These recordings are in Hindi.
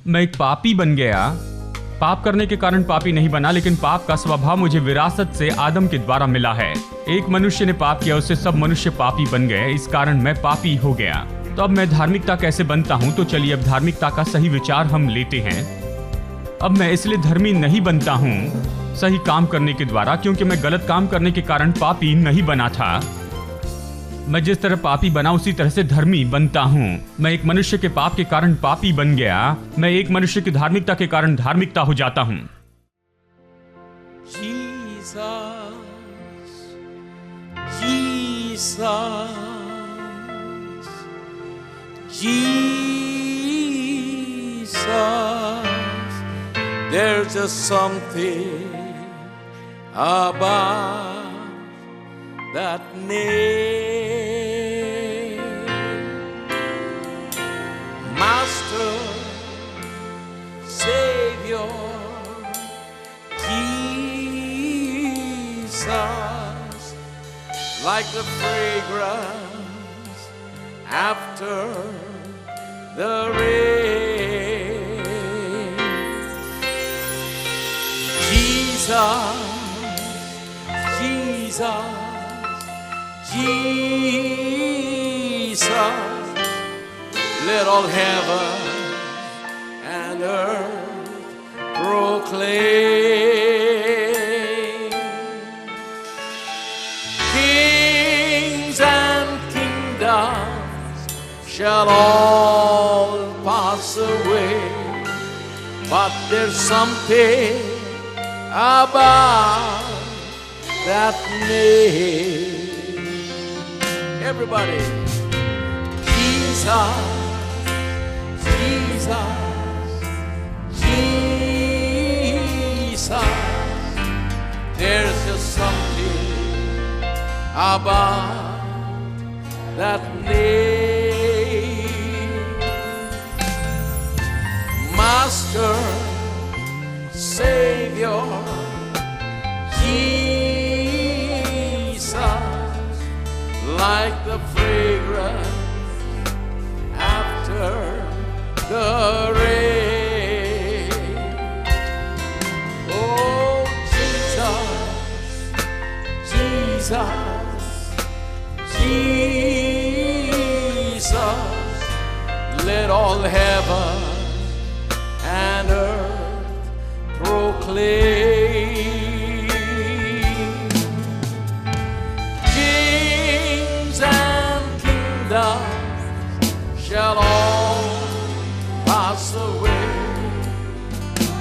मैं एक पापी बन गया। पाप करने के कारण पापी नहीं बना, लेकिन पाप का स्वभाव मुझे विरासत से आदम के द्वारा मिला है। एक मनुष्य ने पाप किया, उससे सब मनुष्य पापी बन गए, इस कारण मैं पापी हो गया। तो अब मैं धार्मिकता कैसे बनता हूं? तो चलिए अब धार्मिकता का सही विचार हम लेते हैं। अब मैं इसलिए धर्मी नहीं बनता हूं सही काम करने के द्वारा, क्योंकि मैं गलत काम करने के कारण पापी नहीं बना था। मैं जिस तरह पापी बना उसी तरह से धर्मी बनता हूं। मैं एक मनुष्य के पाप के कारण पापी बन गया, मैं एक मनुष्य की धार्मिकता के कारण धार्मिकता हो जाता हूं। There's just something about that name, Master, Savior, Jesus, like the fragrance after the rain. Jesus, let all heaven and earth proclaim. Kings and kingdoms shall all pass away, but there's something about that name. Everybody. Jesus, Jesus, Jesus. There's just something about that name. Master, Savior, Jesus, like the fragrance after the rain. Oh, Jesus, Jesus, Jesus, let all heaven and earth proclaim. Kings and kingdoms shall all pass away,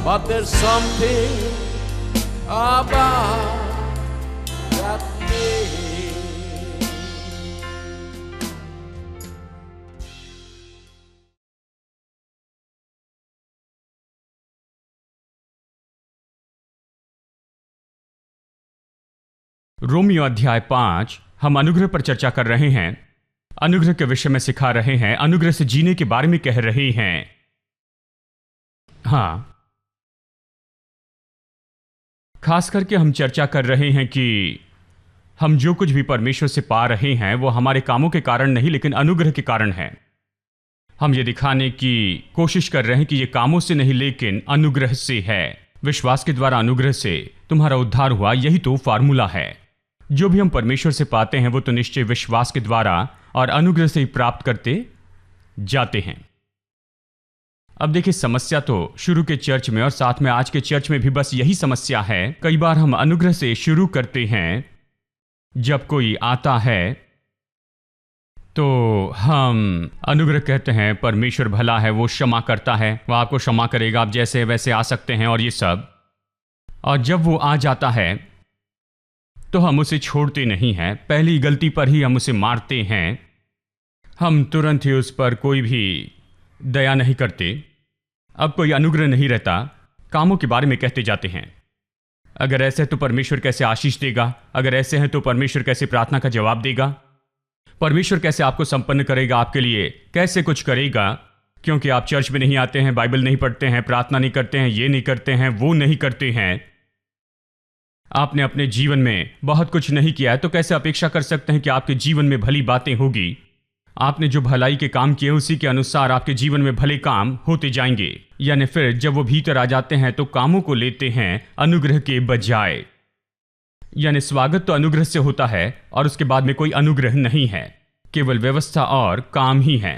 but there's something about that name. Romeo अध्याय 5 हम अनुग्रह पर चर्चा कर रहे हैं। अनुग्रह के विषय में सिखा रहे हैं, अनुग्रह से जीने के बारे में कह रहे हैं। हाँ, खास करके हम चर्चा कर रहे हैं कि हम जो कुछ भी परमेश्वर से पा रहे हैं वो हमारे कामों के कारण नहीं, लेकिन अनुग्रह के कारण है। हम ये दिखाने की कोशिश कर रहे हैं कि ये कामों से नहीं, लेकिन अनुग्रह से है। विश्वास के द्वारा अनुग्रह से तुम्हारा उद्धार हुआ, यही तो फार्मूला है। जो भी हम परमेश्वर से पाते हैं वो तो निश्चय विश्वास के द्वारा और अनुग्रह से ही प्राप्त करते जाते हैं। अब देखिए, समस्या तो शुरू के चर्च में और साथ में आज के चर्च में भी बस यही समस्या है। कई बार हम अनुग्रह से शुरू करते हैं। जब कोई आता है तो हम अनुग्रह कहते हैं, परमेश्वर भला है, वो क्षमा करता है, वो आपको क्षमा करेगा, आप जैसे वैसे आ सकते हैं और ये सब। और जब वो आ जाता है तो हम उसे छोड़ते नहीं हैं, पहली गलती पर ही हम उसे मारते हैं। हम तुरंत ही उस पर कोई भी दया नहीं करते। अब कोई अनुग्रह नहीं रहता, कामों के बारे में कहते जाते हैं। अगर ऐसे है तो परमेश्वर कैसे आशीष देगा, अगर ऐसे हैं तो परमेश्वर कैसे प्रार्थना का जवाब देगा, परमेश्वर कैसे आपको संपन्न करेगा, आपके लिए कैसे कुछ करेगा, क्योंकि आप चर्च में नहीं आते हैं, बाइबल नहीं पढ़ते हैं, प्रार्थना नहीं करते हैं, ये नहीं करते हैं, वो नहीं करते हैं। आपने अपने जीवन में बहुत कुछ नहीं किया है, तो कैसे अपेक्षा कर सकते हैं कि आपके जीवन में भली बातें होगी। आपने जो भलाई के काम किए उसी के अनुसार आपके जीवन में भले काम होते जाएंगे। यानी फिर जब वो भीतर आ जाते हैं तो कामों को लेते हैं अनुग्रह के बजाय। यानी स्वागत तो अनुग्रह से होता है और उसके बाद में कोई अनुग्रह नहीं है, केवल व्यवस्था और काम ही है।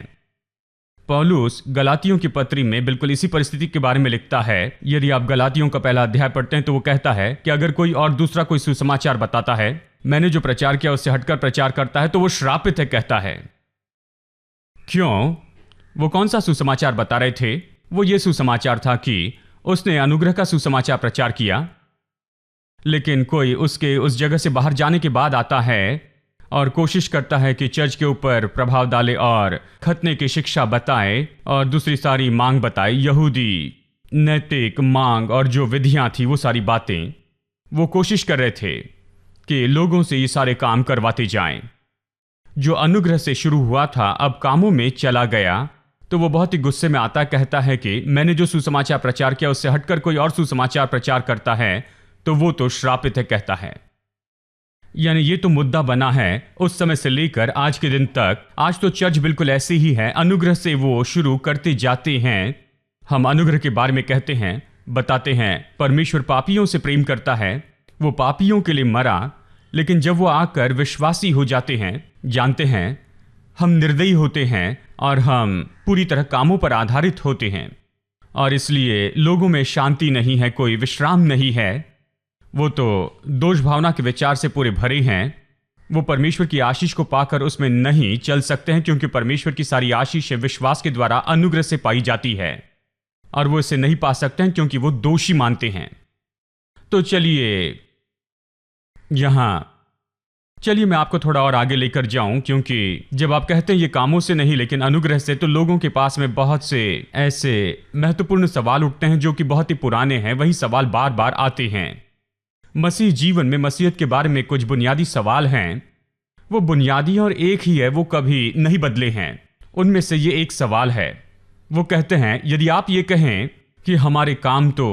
पौलुस गलातियों की पत्री में बिल्कुल इसी परिस्थिति के बारे में लिखता है। यदि आप गलातियों का पहला अध्याय पढ़ते हैं तो वो कहता है कि अगर कोई और दूसरा कोई सुसमाचार बताता है, मैंने जो प्रचार किया उससे हटकर प्रचार करता है, तो वो श्रापित है, कहता है। क्यों? वो कौन सा सुसमाचार बता रहे थे? वो ये सुसमाचार था कि उसने अनुग्रह का सुसमाचार प्रचार किया, लेकिन कोई उसके उस जगह से बाहर जाने के बाद आता है और कोशिश करता है कि चर्च के ऊपर प्रभाव डाले और खतने की शिक्षा बताए और दूसरी सारी मांग बताए, यहूदी नैतिक मांग और जो विधियां थी वो सारी बातें वो कोशिश कर रहे थे कि लोगों से ये सारे काम करवाते जाएं। जो अनुग्रह से शुरू हुआ था अब कामों में चला गया, तो वो बहुत ही गुस्से में आता, कहता है कि मैंने जो सुसमाचार प्रचार किया उससे हटकर कोई और सुसमाचार प्रचार करता है तो वो तो श्रापित है, कहता है। यानी ये तो मुद्दा बना है उस समय से लेकर आज के दिन तक। आज तो चर्च बिल्कुल ऐसी ही है, अनुग्रह से वो शुरू करते जाते हैं। हम अनुग्रह के बारे में कहते हैं, बताते हैं परमेश्वर पापियों से प्रेम करता है, वो पापियों के लिए मरा, लेकिन जब वो आकर विश्वासी हो जाते हैं, जानते हैं हम निर्दयी होते हैं और हम पूरी तरह कामों पर आधारित होते हैं और इसलिए लोगों में शांति नहीं है, कोई विश्राम नहीं है। वो तो दोष भावना के विचार से पूरे भरे हैं। वो परमेश्वर की आशीष को पाकर उसमें नहीं चल सकते हैं, क्योंकि परमेश्वर की सारी आशीष विश्वास के द्वारा अनुग्रह से पाई जाती है और वो इसे नहीं पा सकते हैं क्योंकि वो दोषी मानते हैं। तो चलिए मैं आपको थोड़ा और आगे लेकर जाऊं, क्योंकि जब आप कहते हैं ये कामों से नहीं लेकिन अनुग्रह से, तो लोगों के पास में बहुत से ऐसे महत्वपूर्ण सवाल उठते हैं जो कि बहुत ही पुराने हैं। वही सवाल बार बार आते हैं। मसीह जीवन में मसीहत के बारे में कुछ बुनियादी सवाल हैं, वो बुनियादी और एक ही है, वो कभी नहीं बदले हैं। उनमें से ये एक सवाल है, वो कहते हैं यदि आप ये कहें कि हमारे काम तो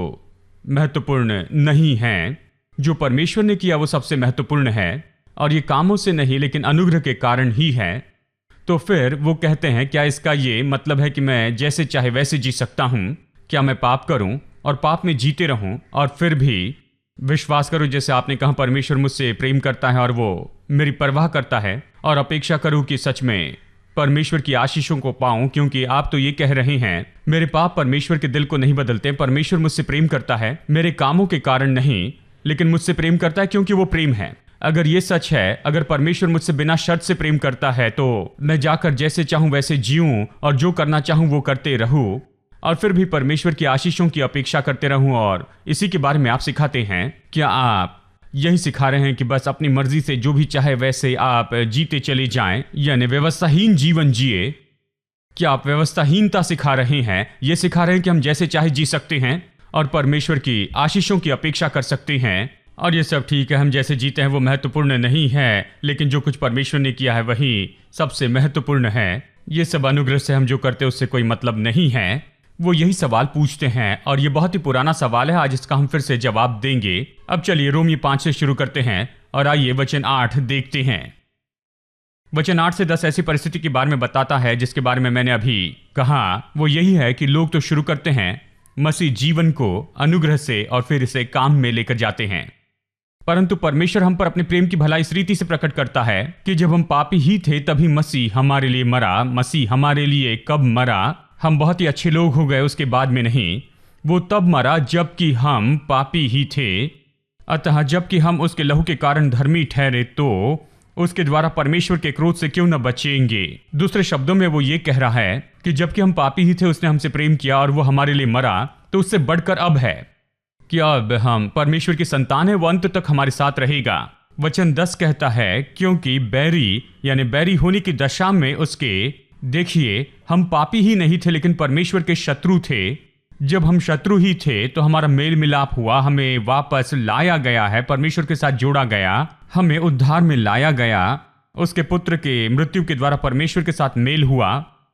महत्वपूर्ण नहीं हैं, जो परमेश्वर ने किया वो सबसे महत्वपूर्ण है और ये कामों से नहीं लेकिन अनुग्रह के कारण ही है, तो फिर वो कहते हैं क्या इसका ये मतलब है कि मैं जैसे चाहे वैसे जी सकता हूं? क्या मैं पाप करूं और पाप में जीते रहूं और फिर भी विश्वास करूं, जैसे आपने कहा परमेश्वर मुझसे प्रेम करता है और वो मेरी परवाह करता है, और अपेक्षा करूं कि सच में परमेश्वर की आशीषों को पाऊं? क्योंकि आप तो ये कह रहे हैं मेरे पाप परमेश्वर के दिल को नहीं बदलते, परमेश्वर मुझसे प्रेम करता है मेरे कामों के कारण नहीं, लेकिन मुझसे प्रेम करता है क्योंकि वो प्रेम है। अगर ये सच है, अगर परमेश्वर मुझसे बिना शर्त से प्रेम करता है, तो मैं जाकर जैसे चाहूं वैसे जीऊं और जो करना चाहूं वो करते रहूं और फिर भी परमेश्वर की आशीषों की अपेक्षा करते रहूं। और इसी के बारे में आप सिखाते हैं। क्या आप यही सिखा रहे हैं कि बस अपनी मर्जी से जो भी चाहे वैसे आप जीते चले जाएं, यानी व्यवस्थाहीन जीवन जिए? क्या आप व्यवस्थाहीनता सिखा रहे हैं? ये सिखा रहे हैं कि हम जैसे चाहे जी सकते हैं और परमेश्वर की आशीषों की अपेक्षा कर सकते हैं और ये सब ठीक है, हम जैसे जीते हैं वो महत्वपूर्ण नहीं है, लेकिन जो कुछ परमेश्वर ने किया है वही सबसे महत्वपूर्ण है। ये सब अनुग्रह से हम जो करते हैं उससे कोई मतलब नहीं है। वो यही सवाल पूछते हैं और ये बहुत ही पुराना सवाल है, आज इसका हम फिर से जवाब देंगे। अब चलिए रोमी 5 से शुरू करते हैं और आइए वचन 8 देखते हैं। वचन 8 से 10 ऐसी परिस्थिति के बारे में बताता है जिसके बारे में मैंने अभी कहा। वो यही है कि लोग तो शुरू करते हैं मसीह जीवन को अनुग्रह से और फिर इसे काम में लेकर जाते हैं, परंतु परमेश्वर हम पर अपने प्रेम की भलाई इस रीति से प्रकट करता है कि जब हम पापी ही थे तभी मसीह हमारे लिए मरा। मसीह हमारे लिए कब मरा? हम बहुत ही अच्छे लोग हो गए उसके बाद में नहीं, वो तब मरा जबकि हम पापी ही थे। अतः जबकि हम उसके लहू के कारण धर्मी ठहरे तो उसके द्वारा परमेश्वर के क्रोध से क्यों न बचेंगे। दूसरे शब्दों में वो ये कह रहा है कि जबकि हम पापी ही थे उसने हमसे प्रेम किया और वो हमारे लिए मरा, तो उससे बढ़कर अब है कि अब हम परमेश्वर की संतान है, वो अंत तक हमारे साथ रहेगा। वचन 10 कहता है क्योंकि बैरी यानी बैरी होने की दशा में उसके, देखिए हम पापी ही नहीं थे लेकिन परमेश्वर के शत्रु थे। जब हम शत्रु ही थे तो हमारा मेल मिलाप हुआ, हमें वापस लाया गया है, परमेश्वर के साथ जोड़ा गया, हमें उद्धार में लाया गया। उसके पुत्र के मृत्यु के द्वारा परमेश्वर के साथ मेल हुआ।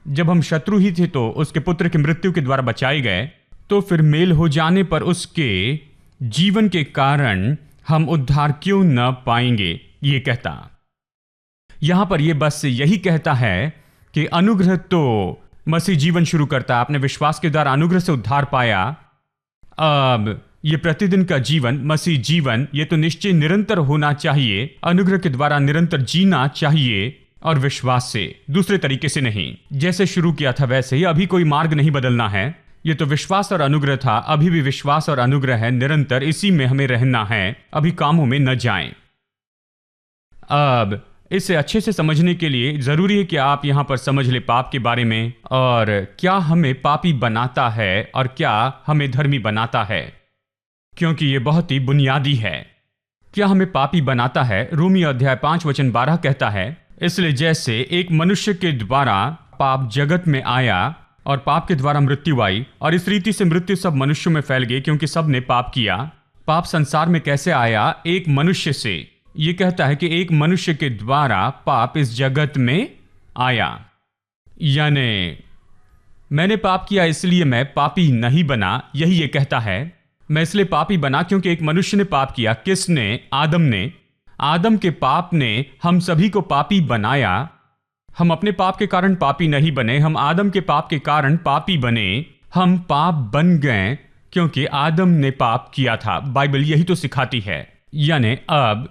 जब हम शत्रु ही थे तो उसके पुत्र की मृत्यु के द्वारा बचाए गए, तो फिर मेल हो जाने पर उसके जीवन के कारण हम उद्धार क्यों न पाएंगे? ये कहता, यहां पर ये बस यही कहता है कि अनुग्रह तो मसीह जीवन शुरू करता है, आपने विश्वास के द्वारा अनुग्रह से उद्धार पाया। अब ये प्रतिदिन का जीवन, मसीह जीवन, ये तो निश्चय निरंतर होना चाहिए, अनुग्रह के द्वारा निरंतर जीना चाहिए और विश्वास से, दूसरे तरीके से नहीं। जैसे शुरू किया था वैसे ही, अभी कोई मार्ग नहीं बदलना है। ये तो विश्वास और अनुग्रह था, अभी भी विश्वास और अनुग्रह है, निरंतर इसी में हमें रहना है, अभी कामों में न जाएं। अब इसे अच्छे से समझने के लिए जरूरी है कि आप यहां पर समझ ले पाप के बारे में, और क्या हमें पापी बनाता है और क्या हमें धर्मी बनाता है, क्योंकि यह बहुत ही बुनियादी है। क्या हमें पापी बनाता है? रोमी अध्याय 5:12 कहता है, इसलिए जैसे एक मनुष्य के द्वारा पाप जगत में आया और पाप के द्वारा मृत्यु आई, और इस रीति से मृत्यु सब मनुष्यों में फैल गई क्योंकि सब ने पाप किया। पाप संसार में कैसे आया? एक मनुष्य से। यह कहता है कि एक मनुष्य के द्वारा पाप इस जगत में आया, यानी मैंने पाप किया इसलिए मैं पापी नहीं बना, यही ये कहता है। मैं इसलिए पापी बना क्योंकि एक मनुष्य ने पाप किया। किसने? आदम ने। आदम के पाप ने हम सभी को पापी बनाया। हम अपने पाप के कारण पापी नहीं बने, हम आदम के पाप के कारण पापी बने। हम पाप बन गए क्योंकि आदम ने पाप किया था। बाइबल यही तो सिखाती है। यानी अब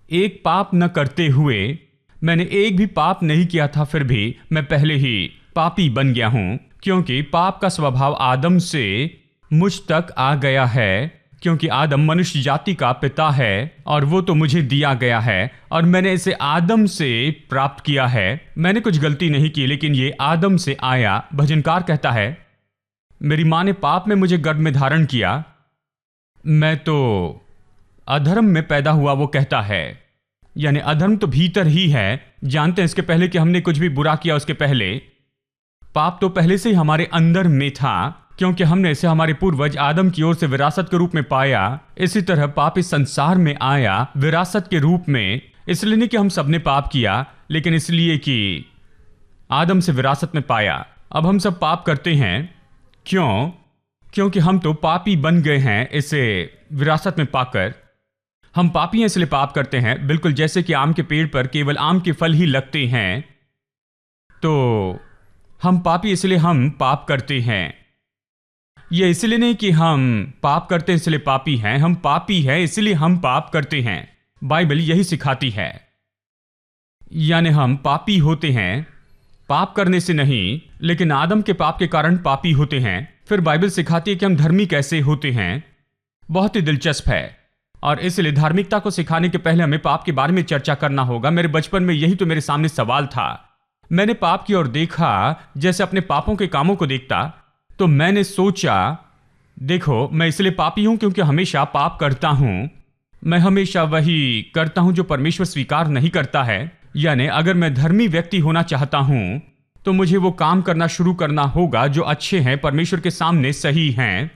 एक पाप न करते हुए, मैंने एक भी पाप नहीं किया था, फिर भी मैं पहले ही पापी बन गया हूं, क्योंकि पाप का स्वभाव आदम से मुझ तक आ गया है, क्योंकि आदम मनुष्य जाति का पिता है और वो तो मुझे दिया गया है और मैंने इसे आदम से प्राप्त किया है। मैंने कुछ गलती नहीं की, लेकिन ये आदम से आया। भजनकार कहता है, मेरी माँ ने पाप में मुझे गर्भ में धारण किया, मैं तो अधर्म में पैदा हुआ, वो कहता है। यानी अधर्म तो भीतर ही है। जानते हैं इसके पहले कि हमने कुछ भी बुरा किया, उसके पहले पाप तो पहले से ही हमारे अंदर में था, क्योंकि हमने इसे हमारे पूर्वज आदम की ओर से विरासत के रूप में पाया। इसी तरह पाप इस संसार में आया विरासत के रूप में, इसलिए नहीं कि हम सबने पाप किया, लेकिन इसलिए कि आदम से विरासत में पाया। अब हम सब पाप करते हैं। क्यों? क्योंकि हम तो पापी बन गए हैं इसे विरासत में पाकर। हम पापी हैं इसलिए पाप करते हैं। बिल्कुल जैसे कि आम के पेड़ पर केवल आम के फल ही लगते हैं, तो हम पापी इसलिए हम पाप करते हैं। यह इसलिए नहीं कि हम पाप करते हैं इसलिए पापी हैं, हम पापी हैं इसलिए हम पाप करते हैं। बाइबल यही सिखाती है। यानी हम पापी होते हैं पाप करने से नहीं, लेकिन आदम के पाप के कारण पापी होते हैं। फिर बाइबल सिखाती है कि हम धर्मी कैसे होते हैं। बहुत ही दिलचस्प है, और इसलिए धार्मिकता को सिखाने के पहले हमें पाप के बारे में चर्चा करना होगा। मेरे बचपन में यही तो मेरे सामने सवाल था। मैंने पाप की ओर देखा जैसे अपने पापों के कामों को देखता, तो मैंने सोचा, देखो मैं इसलिए पापी हूं क्योंकि हमेशा पाप करता हूं। मैं हमेशा वही करता हूं जो परमेश्वर स्वीकार नहीं करता है। यानी अगर मैं धर्मी व्यक्ति होना चाहता हूं तो मुझे वो काम करना शुरू करना होगा जो अच्छे हैं, परमेश्वर के सामने सही हैं।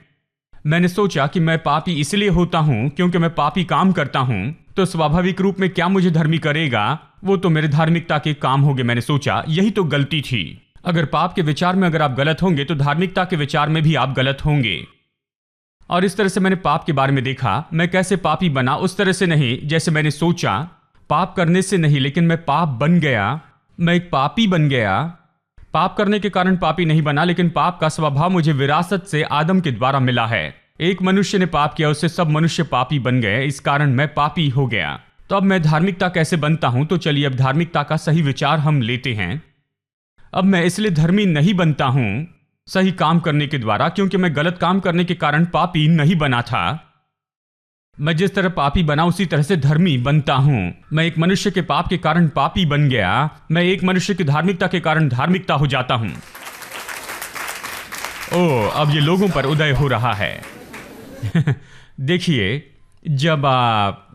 मैंने सोचा कि मैं पापी इसलिए होता हूं क्योंकि मैं पापी काम करता हूं, तो स्वाभाविक रूप में क्या मुझे धर्मी करेगा? वो तो मेरे धार्मिकता के काम होंगे। मैंने सोचा यही तो गलती थी। अगर पाप के विचार में अगर आप गलत होंगे तो धार्मिकता के विचार में भी आप गलत होंगे। और इस तरह से मैंने पाप के बारे में देखा। मैं कैसे पापी बना? उस तरह से नहीं जैसे मैंने सोचा, पाप करने से नहीं, लेकिन मैं पाप बन गया। मैं एक पापी बन गया। पाप करने के कारण पापी नहीं बना, लेकिन पाप का स्वभाव मुझे विरासत से आदम के द्वारा मिला है। एक मनुष्य ने पाप किया, उससे सब मनुष्य पापी बन गए, इस कारण मैं पापी हो गया। तो अब मैं धार्मिकता कैसे बनता हूं? तो चलिए अब धार्मिकता का सही विचार हम लेते हैं। अब मैं इसलिए धर्मी नहीं बनता हूं सही काम करने के द्वारा, क्योंकि मैं गलत काम करने के कारण पापी नहीं बना था। मैं जिस तरह पापी बना उसी तरह से धर्मी बनता हूं। मैं एक मनुष्य के पाप के कारण पापी बन गया, मैं एक मनुष्य की धार्मिकता के कारण धार्मिकता हो जाता हूं। ओह, अब ये लोगों पर उदय हो रहा है। देखिए, जब आप,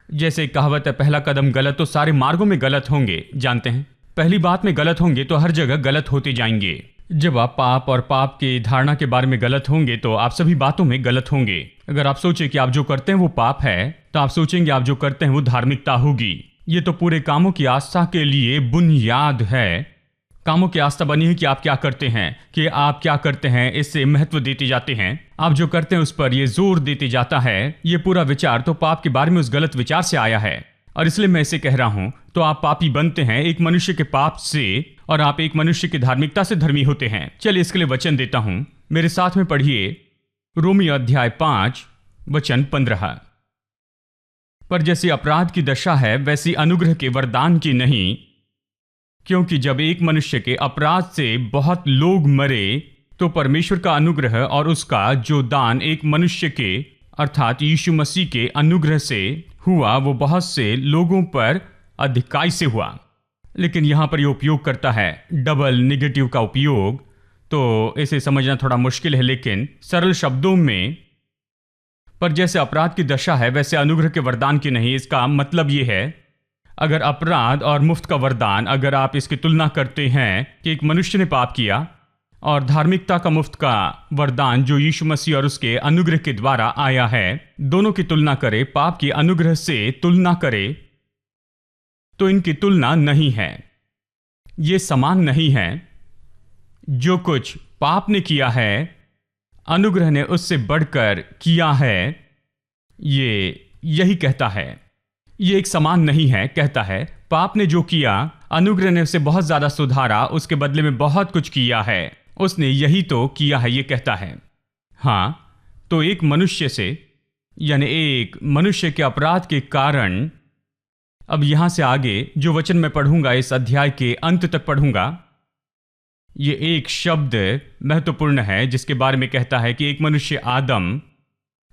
जैसे कहावत है, पहला कदम गलत तो सारे मार्गों में गलत होंगे। जानते हैं, पहली बात में गलत होंगे तो हर जगह गलत होते जाएंगे। जब आप पाप और पाप की धारणा के बारे में गलत होंगे तो आप सभी बातों में गलत होंगे। अगर आप सोचें कि आप जो करते हैं वो पाप है, तो आप सोचेंगे आप जो करते हैं वो धार्मिकता होगी। ये तो पूरे कामों की आस्था के लिए बुनियाद है। कामों की आस्था बनी है कि आप क्या करते हैं, कि आप क्या करते हैं, इससे महत्व देते जाते हैं। आप जो करते हैं उस पर ये जोर देते जाता है। ये पूरा विचार तो पाप के बारे में उस गलत विचार से आया है। और इसलिए मैं इसे कह रहा हूं, तो आप पापी बनते हैं एक मनुष्य के पाप से और आप एक मनुष्य की धार्मिकता से धर्मी होते हैं। चलिए इसके लिए वचन देता हूं, मेरे साथ में पढ़िए रोमी अध्याय 5 वचन 15। पर जैसी अपराध की दशा है वैसी अनुग्रह के वरदान की नहीं, क्योंकि जब एक मनुष्य के अपराध से बहुत लोग मरे तो परमेश्वर का अनुग्रह और उसका जो दान एक मनुष्य के अर्थात यीशु मसीह के अनुग्रह से हुआ वो बहुत से लोगों पर अधिकाई से हुआ। लेकिन यहां पर ये उपयोग करता है डबल निगेटिव का उपयोग, तो इसे समझना थोड़ा मुश्किल है, लेकिन सरल शब्दों में पर जैसे अपराध की दशा है वैसे अनुग्रह के वरदान की नहीं। इसका मतलब ये है, अगर अपराध और मुफ्त का वरदान, अगर आप इसकी तुलना करते हैं कि एक मनुष्य ने पाप किया और धार्मिकता का मुफ्त का वरदान जो यीशु मसीह और उसके अनुग्रह के द्वारा आया है, दोनों की तुलना करें, पाप की अनुग्रह से तुलना करें, तो इनकी तुलना नहीं है, ये समान नहीं है। जो कुछ पाप ने किया है अनुग्रह ने उससे बढ़कर किया है, ये यही कहता है। ये एक समान नहीं है। कहता है पाप ने जो किया अनुग्रह ने उसे बहुत ज्यादा सुधारा, उसके बदले में बहुत कुछ किया है, उसने यही तो किया है, ये कहता है। हां, तो एक मनुष्य से यानी एक मनुष्य के अपराध के कारण, अब यहां से आगे जो वचन मैं पढ़ूंगा इस अध्याय के अंत तक पढ़ूंगा, ये एक शब्द महत्वपूर्ण है जिसके बारे में कहता है कि एक मनुष्य आदम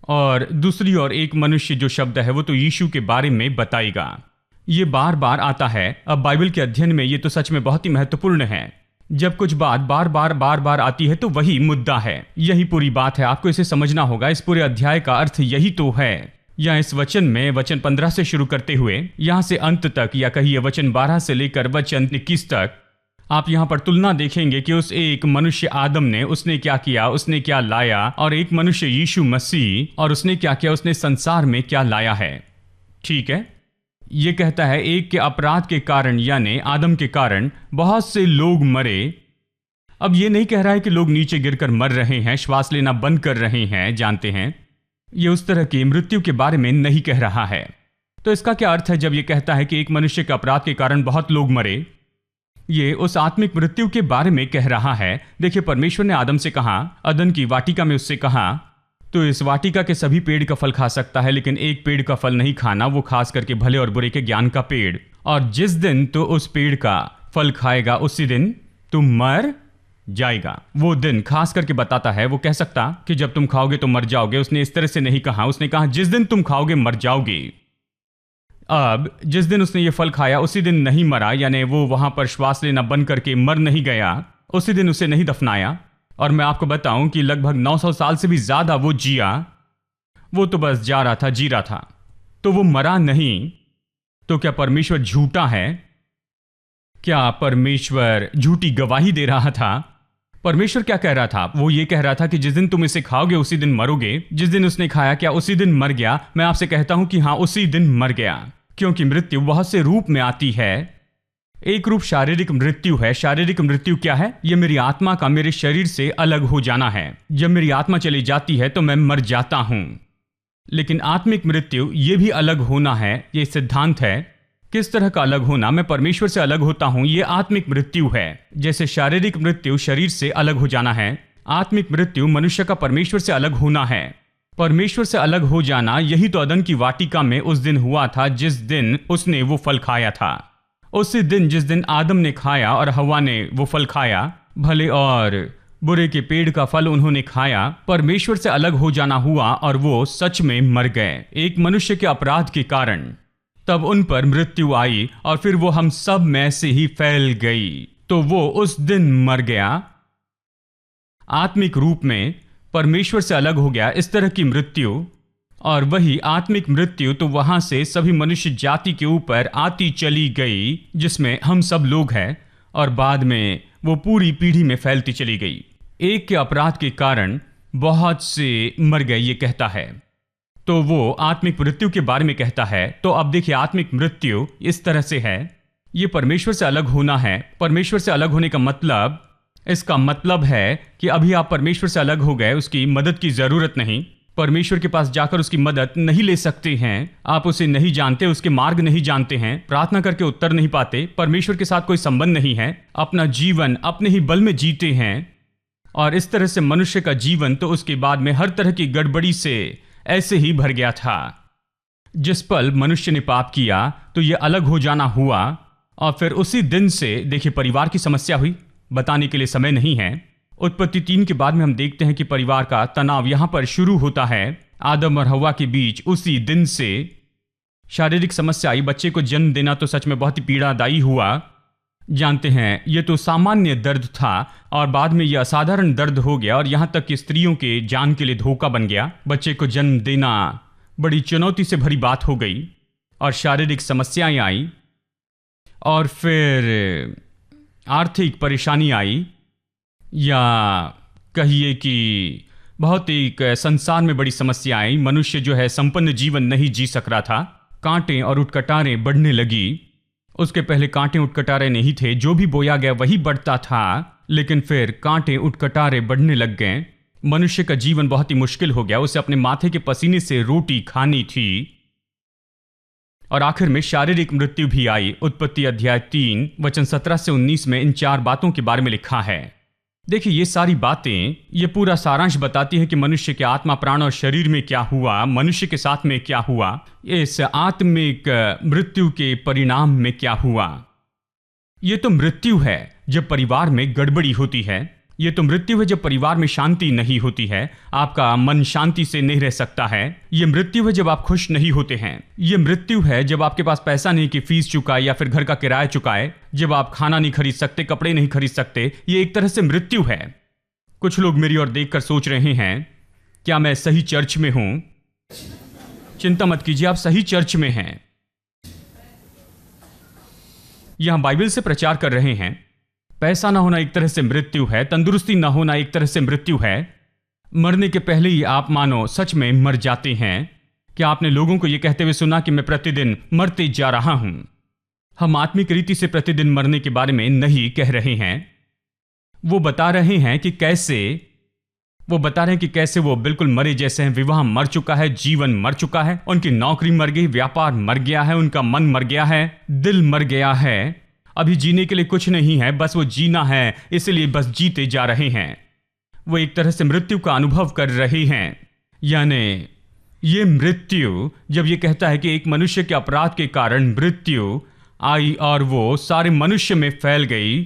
और दूसरी और एक मनुष्य जो शब्द है वो तो यीशु के बारे में बताएगा। ये बार बार आता है। अब बाइबल के अध्ययन में ये तो सच में बहुत ही महत्वपूर्ण है। जब कुछ बात बार बार आती है तो वही मुद्दा है, यही पूरी बात है। आपको इसे समझना होगा। इस पूरे अध्याय का अर्थ यही तो है। या इस वचन में वचन 15 से शुरू करते हुए यहां से अंत तक, या कहिए वचन 12 से लेकर वचन 21 तक, आप यहां पर तुलना देखेंगे कि उस एक मनुष्य आदम ने, उसने क्या किया, उसने क्या लाया, और एक मनुष्य यीशु मसीह, और उसने क्या किया, उसने संसार में क्या लाया है। ठीक है, ये कहता है एक के अपराध के कारण यानी आदम के कारण बहुत से लोग मरे। अब ये नहीं कह रहा है कि लोग नीचे गिरकर मर रहे हैं, श्वास लेना बंद कर रहे हैं, जानते हैं, ये उस तरह की मृत्यु के बारे में नहीं कह रहा है। तो इसका क्या अर्थ है जब ये कहता है कि एक मनुष्य के अपराध के कारण बहुत लोग मरे? ये उस आत्मिक मृत्यु के बारे में कह रहा है। देखिए, परमेश्वर ने आदम से कहा, अदन की वाटिका में उससे कहा, तो इस वाटिका के सभी पेड़ का फल खा सकता है लेकिन एक पेड़ का फल नहीं खाना, वो खास करके भले और बुरे के ज्ञान का पेड़। और जिस दिन तो उस पेड़ का फल खाएगा उसी दिन तुम मर जाएगा। वो दिन खास करके बताता है। वो कह सकता कि जब तुम खाओगे तो मर जाओगे, उसने इस तरह से नहीं कहा। उसने कहा जिस दिन तुम खाओगे मर जाओगे। अब जिस दिन उसने ये फल खाया उसी दिन नहीं मरा, यानी वो वहां पर श्वास लेना बंद करके मर नहीं गया, उसी दिन उसे नहीं दफनाया। और मैं आपको बताऊं कि लगभग 900 साल से भी ज्यादा वो जिया। वो तो बस जा रहा था, जी रहा था, तो वो मरा नहीं। तो क्या परमेश्वर झूठा है? क्या परमेश्वर झूठी गवाही दे रहा था? परमेश्वर क्या कह रहा था? वो ये कह रहा था कि जिस दिन तुम इसे खाओगे उसी दिन मरोगे। जिस दिन उसने खाया क्या उसी दिन मर गया? मैं आपसे कहता हूं कि हां, उसी दिन मर गया, क्योंकि मृत्यु बहुत से रूप में आती है। एक रूप शारीरिक मृत्यु है। शारीरिक मृत्यु क्या है? यह मेरी आत्मा का मेरे शरीर से अलग हो जाना है। जब मेरी आत्मा चली जाती है तो मैं मर जाता हूं। लेकिन आत्मिक मृत्यु यह भी अलग होना है। यह सिद्धांत है। किस तरह का अलग होना? मैं परमेश्वर से अलग होता हूं, यह आत्मिक मृत्यु है। जैसे शारीरिक मृत्यु शरीर से अलग हो जाना है, आत्मिक मृत्यु मनुष्य का परमेश्वर से अलग होना है। परमेश्वर से अलग हो जाना, यही तो अदन की वाटिका में उस दिन हुआ था जिस दिन उसने वो फल खाया था। उसी दिन जिस दिन आदम ने खाया और हव्वा ने वो फल खाया, भले और बुरे के पेड़ का फल उन्होंने खाया, परमेश्वर से अलग हो जाना हुआ और वो सच में मर गए एक मनुष्य के अपराध के कारण। तब उन पर मृत्यु आई और फिर वो हम सब में से ही फैल गई, तो वो उस दिन मर गया। आत्मिक रूप में परमेश्वर से अलग हो गया, इस तरह की मृत्यु। और वही आत्मिक मृत्यु तो वहां से सभी मनुष्य जाति के ऊपर आती चली गई, जिसमें हम सब लोग हैं, और बाद में वो पूरी पीढ़ी में फैलती चली गई। एक के अपराध के कारण बहुत से मर गए, ये कहता है। तो वो आत्मिक मृत्यु के बारे में कहता है। तो अब देखिए, आत्मिक मृत्यु इस तरह से है, ये परमेश्वर से अलग होना है। परमेश्वर से अलग होने का मतलब, इसका मतलब है कि अभी आप परमेश्वर से अलग हो गए, उसकी मदद की जरूरत नहीं। परमेश्वर के पास जाकर उसकी मदद नहीं ले सकते हैं। आप उसे नहीं जानते, उसके मार्ग नहीं जानते हैं, प्रार्थना करके उत्तर नहीं पाते, परमेश्वर के साथ कोई संबंध नहीं है, अपना जीवन अपने ही बल में जीते हैं। और इस तरह से मनुष्य का जीवन तो उसके बाद में हर तरह की गड़बड़ी से ऐसे ही भर गया था। जिस पल मनुष्य ने पाप किया तो यह अलग हो जाना हुआ, और फिर उसी दिन से देखिए परिवार की समस्या हुई। बताने के लिए समय नहीं है। उत्पत्ति 3 के बाद में हम देखते हैं कि परिवार का तनाव यहां पर शुरू होता है। आदम और हवा के बीच उसी दिन से शारीरिक समस्या आई। बच्चे को जन्म देना तो सच में बहुत ही पीड़ादायी हुआ। जानते हैं, यह तो सामान्य दर्द था और बाद में यह असाधारण दर्द हो गया और यहां तक कि स्त्रियों के जान के लिए धोखा बन गया। बच्चे को जन्म देना बड़ी चुनौती से भरी बात हो गई और शारीरिक समस्याएं आई, और फिर आर्थिक परेशानी आई, या कहिए कि बहुत एक संसार में बड़ी समस्या आई। मनुष्य जो है संपन्न जीवन नहीं जी सक रहा था। कांटे और उटकटारें बढ़ने लगी। उसके पहले कांटे उटकटारे नहीं थे, जो भी बोया गया वही बढ़ता था, लेकिन फिर कांटे उटकटारे बढ़ने लग गए। मनुष्य का जीवन बहुत ही मुश्किल हो गया। उसे अपने माथे के पसीने से रोटी खानी थी और आखिर में शारीरिक मृत्यु भी आई। उत्पत्ति अध्याय 3 वचन 17 से 19 में इन 4 बातों के बारे में लिखा है। देखिए, ये सारी बातें, ये पूरा सारांश बताती है कि मनुष्य के आत्मा, प्राण और शरीर में क्या हुआ, मनुष्य के साथ में क्या हुआ, इस आत्मिक मृत्यु के परिणाम में क्या हुआ। ये तो मृत्यु है जब परिवार में गड़बड़ी होती है। ये तो मृत्यु है जब परिवार में शांति नहीं होती है, आपका मन शांति से नहीं रह सकता है। ये मृत्यु है जब आप खुश नहीं होते हैं। ये मृत्यु है जब आपके पास पैसा नहीं कि फीस चुकाए या फिर घर का किराया चुकाए, जब आप खाना नहीं खरीद सकते, कपड़े नहीं खरीद सकते। ये एक तरह से मृत्यु है। कुछ लोग मेरी ओर देखकर सोच रहे हैं, क्या मैं सही चर्च में हूं? चिंता मत कीजिए, आप सही चर्च में हैं। यहां बाइबल से प्रचार कर रहे हैं। पैसा ना होना एक तरह से मृत्यु है, तंदुरुस्ती ना होना एक तरह से मृत्यु है। मरने के पहले ही आप मानो सच में मर जाते हैं। क्या आपने लोगों को यह कहते हुए सुना कि मैं प्रतिदिन मरते जा रहा हूं? हम आत्मिक रीति से प्रतिदिन मरने के बारे में नहीं कह रहे हैं। वो बता रहे हैं कि कैसे वो बिल्कुल मरे जैसे हैं। विवाह मर चुका है, जीवन मर चुका है, उनकी नौकरी मर गई, व्यापार मर गया है, उनका मन मर गया है, दिल मर गया है। अभी जीने के लिए कुछ नहीं है, बस वो जीना है, इसलिए बस जीते जा रहे हैं। वो एक तरह से मृत्यु का अनुभव कर रहे हैं। यानी ये मृत्यु जब ये कहता है कि एक मनुष्य के अपराध के कारण मृत्यु आई और वो सारे मनुष्य में फैल गई,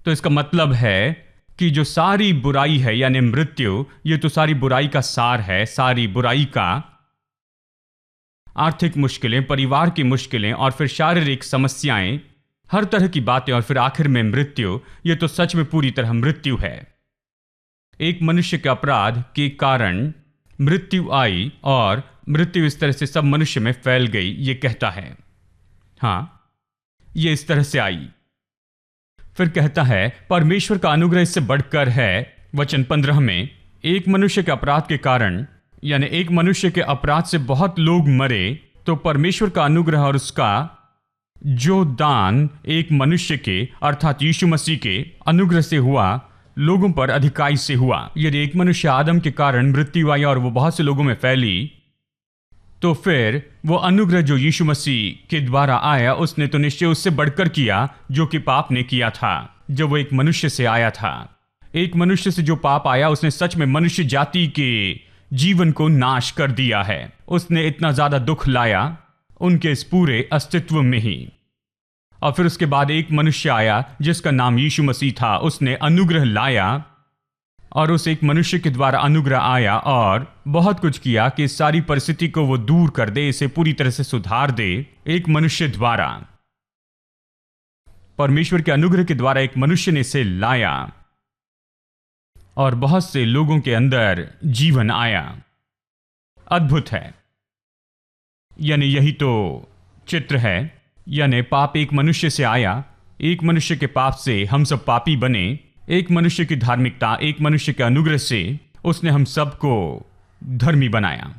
तो इसका मतलब है कि जो सारी बुराई है यानी मृत्यु, ये तो सारी बुराई का सार है। सारी बुराई का आर्थिक मुश्किलें, परिवार की मुश्किलें और फिर शारीरिक समस्याएं, हर तरह की बातें और फिर आखिर में मृत्यु। ये तो सच में पूरी तरह मृत्यु है। एक मनुष्य के अपराध के कारण मृत्यु आई और मृत्यु इस तरह से सब मनुष्य में फैल गई, ये कहता है। हां, ये इस तरह से आई। फिर कहता है परमेश्वर का अनुग्रह इससे बढ़कर है। वचन 15 में, एक मनुष्य के अपराध के कारण, यानी एक मनुष्य के अपराध से बहुत लोग मरे, तो परमेश्वर का अनुग्रह और उसका जो दान एक मनुष्य के अर्थात यीशु मसीह के अनुग्रह से हुआ, लोगों पर अधिकाई से हुआ। यदि एक मनुष्य आदम के कारण मृत्यु आई और वो बहुत से लोगों में फैली, तो फिर वो अनुग्रह जो यीशु मसीह के द्वारा आया, उसने तो निश्चय उससे बढ़कर किया जो कि पाप ने किया था जब वो एक मनुष्य से आया था। एक मनुष्य से जो पाप आया, उसने सच में मनुष्य जाति के जीवन को नाश कर दिया है। उसने इतना ज्यादा दुख लाया उनके इस पूरे अस्तित्व में ही। और फिर उसके बाद एक मनुष्य आया जिसका नाम यीशु मसीह था। उसने अनुग्रह लाया और उस एक मनुष्य के द्वारा अनुग्रह आया और बहुत कुछ किया कि इस सारी परिस्थिति को वो दूर कर दे, इसे पूरी तरह से सुधार दे। एक मनुष्य द्वारा, परमेश्वर के अनुग्रह के द्वारा एक मनुष्य ने इसे लाया और बहुत से लोगों के अंदर जीवन आया। अद्भुत है। यानी यही तो चित्र है। यानी पाप एक मनुष्य से आया, एक मनुष्य के पाप से हम सब पापी बने। एक मनुष्य की धार्मिकता, एक मनुष्य के अनुग्रह से उसने हम सबको धर्मी बनाया।